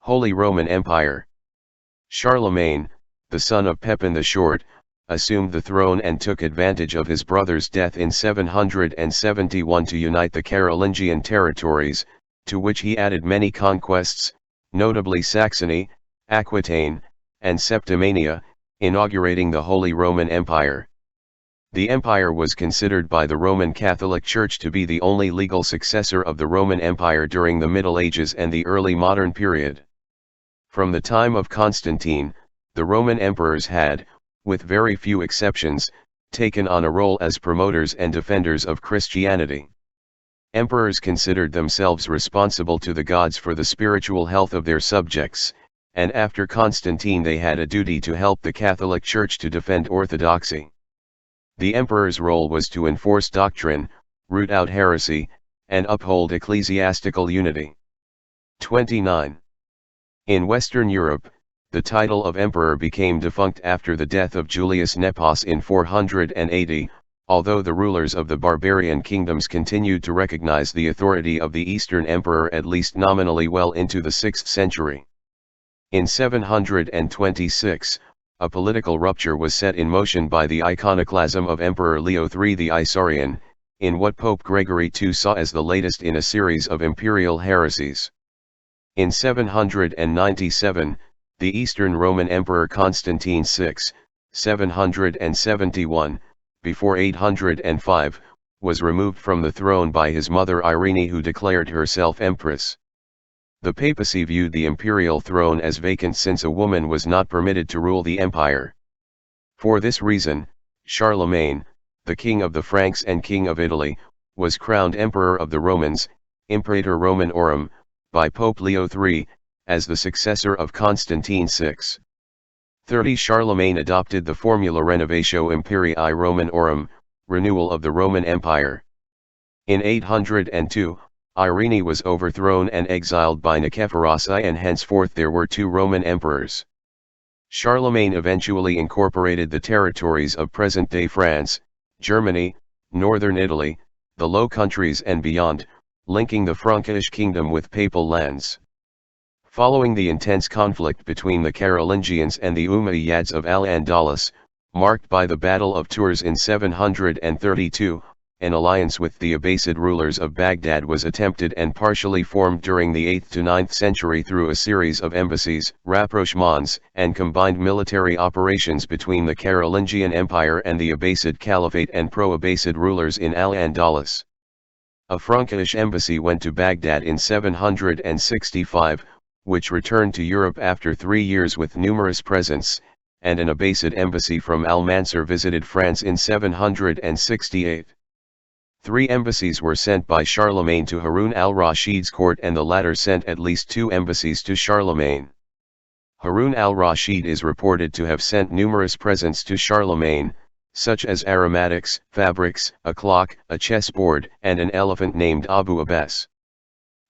Holy Roman Empire. Charlemagne, the son of Pepin the Short, assumed the throne and took advantage of his brother's death in 771 to unite the Carolingian territories, to which he added many conquests, notably Saxony, Aquitaine, and Septimania, inaugurating the Holy Roman Empire. The empire was considered by the Roman Catholic Church to be the only legal successor of the Roman Empire during the Middle Ages and the early modern period. From the time of Constantine, the Roman emperors had, with very few exceptions, taken on a role as promoters and defenders of Christianity. Emperors considered themselves responsible to the gods for the spiritual health of their subjects, and after Constantine they had a duty to help the Catholic Church to defend orthodoxy. The emperor's role was to enforce doctrine, root out heresy, and uphold ecclesiastical unity. 29. In Western Europe, the title of emperor became defunct after the death of Julius Nepos in 480, although the rulers of the barbarian kingdoms continued to recognize the authority of the Eastern emperor at least nominally well into the 6th century. In 726, a political rupture was set in motion by the iconoclasm of Emperor Leo III the Isaurian, in what Pope Gregory II saw as the latest in a series of imperial heresies. In 797, the Eastern Roman Emperor Constantine VI, 771, before 805, was removed from the throne by his mother Irene, who declared herself empress. The papacy viewed the imperial throne as vacant since a woman was not permitted to rule the empire. For this reason, Charlemagne, the king of the Franks and king of Italy, was crowned emperor of the Romans, Imperator Romanorum, by Pope Leo III, as the successor of Constantine VI. 30. Charlemagne adopted the formula Renovatio Imperii Romanorum, renewal of the Roman Empire. In 802, Irene was overthrown and exiled by Nicephorus I, and henceforth there were two Roman emperors. Charlemagne eventually incorporated the territories of present-day France, Germany, northern Italy, the Low Countries and beyond, linking the Frankish kingdom with papal lands. Following the intense conflict between the Carolingians and the Umayyads of Al-Andalus, marked by the Battle of Tours in 732, an alliance with the Abbasid rulers of Baghdad was attempted and partially formed during the 8th to 9th century through a series of embassies, rapprochements, and combined military operations between the Carolingian Empire and the Abbasid Caliphate and pro-Abbasid rulers in Al-Andalus. A Frankish embassy went to Baghdad in 765, which returned to Europe after 3 years with numerous presents, and an Abbasid embassy from Al-Mansur visited France in 768. 3 embassies were sent by Charlemagne to Harun al-Rashid's court, and the latter sent at least 2 embassies to Charlemagne. Harun al-Rashid is reported to have sent numerous presents to Charlemagne, such as aromatics, fabrics, a clock, a chessboard, and an elephant named Abu Abbas.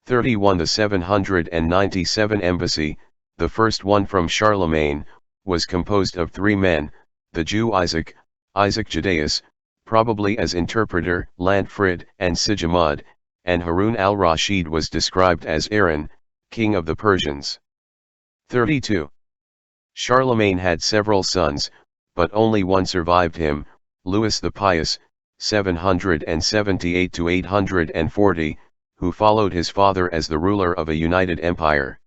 31. The 797 embassy, the first one from Charlemagne, was composed of 3 men, the Jew Isaac Judaeus, probably as interpreter, Lantfrid and Sijamad, and Harun al-Rashid was described as Aaron, king of the Persians. 32. Charlemagne had several sons, but only one survived him, Louis the Pious, 778 to 840, who followed his father as the ruler of a united empire.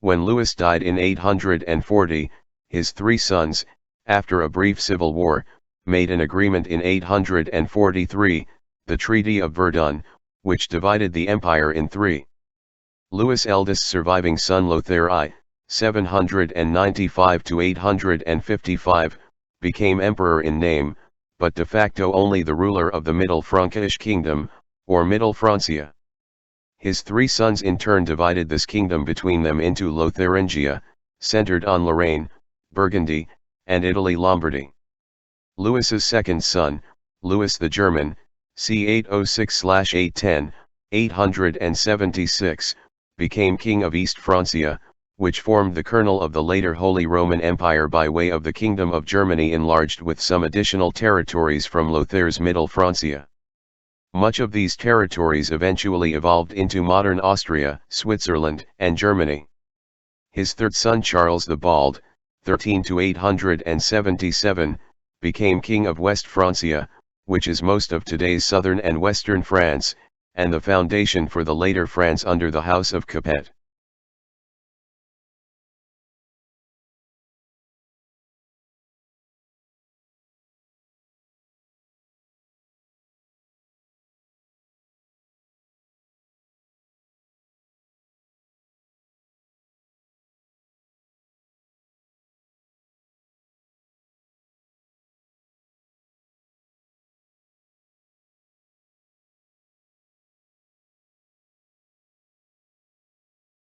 When Louis died in 840, his 3 sons, after a brief civil war, made an agreement in 843, the Treaty of Verdun, which divided the empire in 3. Louis' eldest surviving son Lothair I, 795 to 855, became emperor in name, but de facto only the ruler of the Middle Frankish kingdom, or Middle Francia. His 3 sons in turn divided this kingdom between them into Lotharingia, centered on Lorraine, Burgundy, and Italy-Lombardy. Louis's second son, Louis the German, c. 806/810, 876, became king of East Francia, which formed the kernel of the later Holy Roman Empire by way of the Kingdom of Germany enlarged with some additional territories from Lothair's Middle Francia. Much of these territories eventually evolved into modern Austria, Switzerland, and Germany. His third son Charles the Bald, 13–877, became king of West Francia, which is most of today's southern and western France, and the foundation for the later France under the House of Capet.